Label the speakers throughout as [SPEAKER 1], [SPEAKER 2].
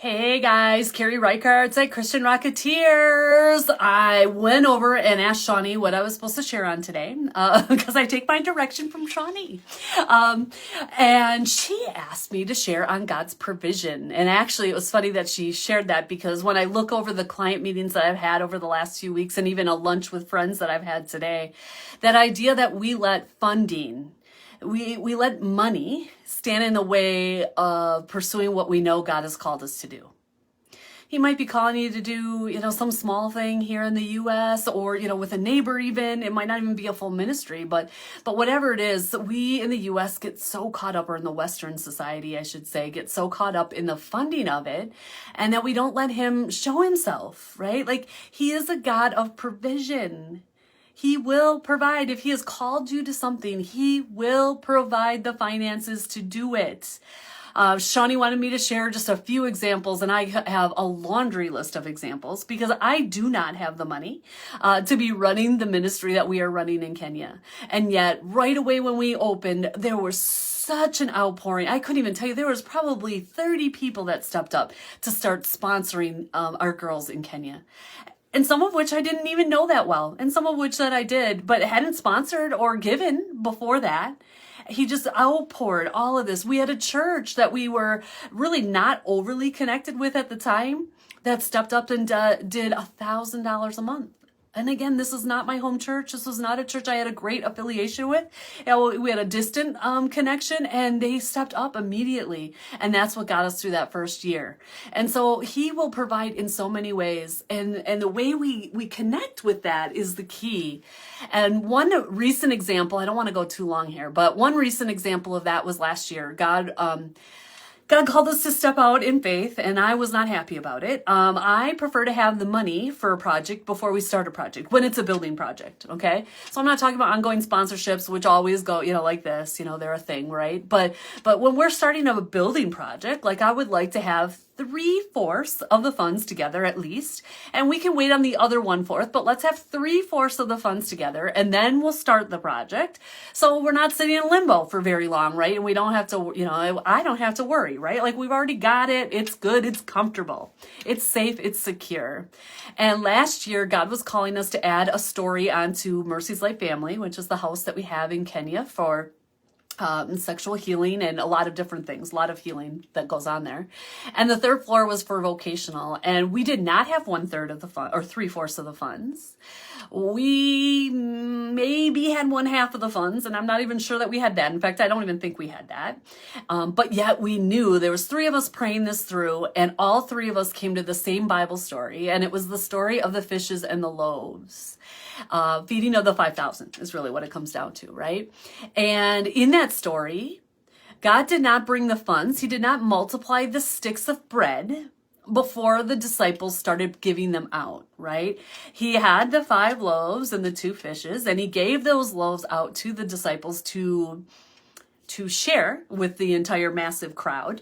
[SPEAKER 1] Hey guys, Carrie Reichardt's at Christian Rocketeers. I went over and asked Shawnee what I was supposed to share on today because I take my direction from Shawnee. And she asked me to share on God's provision. And actually, it was funny that she shared that because when I look over the client meetings that I've had over the last few weeks and even a lunch with friends that I've had today, that idea that we let funding, we let money stand in the way of pursuing what we know God has called us to do. He might be calling you to do, some small thing here in the U.S. or, with a neighbor even. It might not even be a full ministry, but whatever it is, we in the U.S. get so caught up, or in the Western society, I should say, get so caught up in the funding of it, and that we don't let him show himself, right? Like, he is a God of provision. He will provide. If he has called you to something, he will provide the finances to do it. Shawnee wanted me to share just a few examples, and I have a laundry list of examples because I do not have the money to be running the ministry that we are running in Kenya. And yet, right away when we opened, there was such an outpouring. I couldn't even tell you, there was probably 30 people that stepped up to start sponsoring our girls in Kenya. And some of which I didn't even know that well, and some of which that I did, but hadn't sponsored or given before that. He just outpoured all of this. We had a church that we were really not overly connected with at the time that stepped up and did $1,000 a month. And again, this is not my home church. This was not a church I had a great affiliation with. We had a distant connection, and they stepped up immediately. And that's what got us through that first year. And so he will provide in so many ways. And the way we connect with that is the key. And one recent example, I don't want to go too long here, but one recent example of that was last year. God called us to step out in faith, and I was not happy about it. I prefer to have the money for a project before we start a project, when it's a building project, okay? So I'm not talking about ongoing sponsorships, which always go, like this, they're a thing, right? But when we're starting a building project, like I would like to have 3/4 of the funds together at least, and we can wait on the other 1/4, but let's have 3/4 of the funds together, and then we'll start the project. So we're not sitting in limbo for very long, right? And we don't have to, I don't have to worry, right? Like, we've already got it. It's good. It's comfortable. It's safe. It's secure. And last year, God was calling us to add a story onto Mercy's Life Family, which is the house that we have in Kenya for sexual healing and a lot of different things, a lot of healing that goes on there. And the third floor was for vocational. And we did not have 1/3 of the fund, or 3/4 of the funds. We maybe had 1/2 of the funds, and I'm not even sure that we had that. In fact, I don't even think we had that. But yet we knew there was 3 of us praying this through, and all 3 of us came to the same Bible story. And it was the story of the fishes and the loaves. Feeding of the 5,000 is really what it comes down to, right? And in that story, God did not bring the funds. He did not multiply the sticks of bread before the disciples started giving them out, right? He had the 5 loaves and the 2 fishes, and he gave those loaves out to the disciples to share with the entire massive crowd.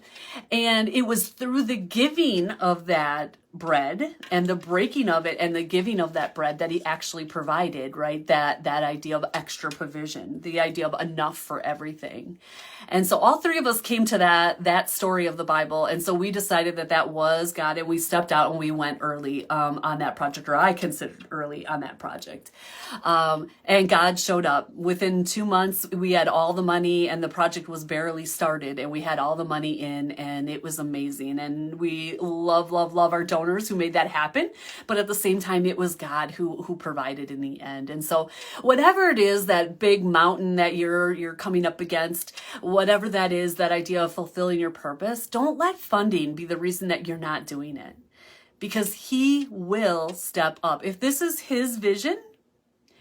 [SPEAKER 1] And it was through the giving of that bread and the breaking of it and the giving of that bread that he actually provided, right? That idea of extra provision, the idea of enough for everything. And so all 3 of us came to that story of the Bible. And so we decided that was God, and we stepped out and we went early on that project, or I considered early on that project. And God showed up. Within 2 months, we had all the money, and the project was barely started, and we had all the money in, and it was amazing. And we love our donors who made that happen, but at the same time, it was God who provided in the end. And so whatever it is, that big mountain that you're coming up against, whatever that is, that idea of fulfilling your purpose, don't let funding be the reason that you're not doing it, because he will step up. If this is his vision,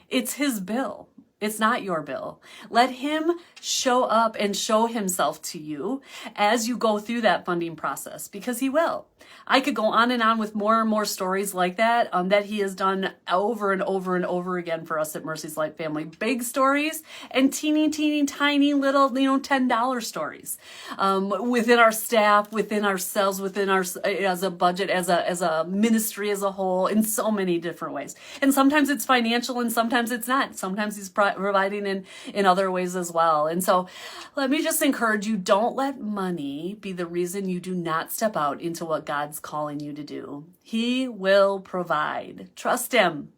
[SPEAKER 1] it's his bill. It's not your bill. Let him show up and show himself to you as you go through that funding process, because he will. I could go on and on with more and more stories like that, that he has done over and over and over again for us at Mercy's Life Family. Big stories and teeny, tiny little, $10 stories, within our staff, within ourselves, within our, as a budget, as a ministry as a whole, in so many different ways. And sometimes it's financial and sometimes it's not. Sometimes he's providing in other ways as well. And so let me just encourage you, don't let money be the reason you do not step out into what God God's calling you to do. He will provide. Trust him.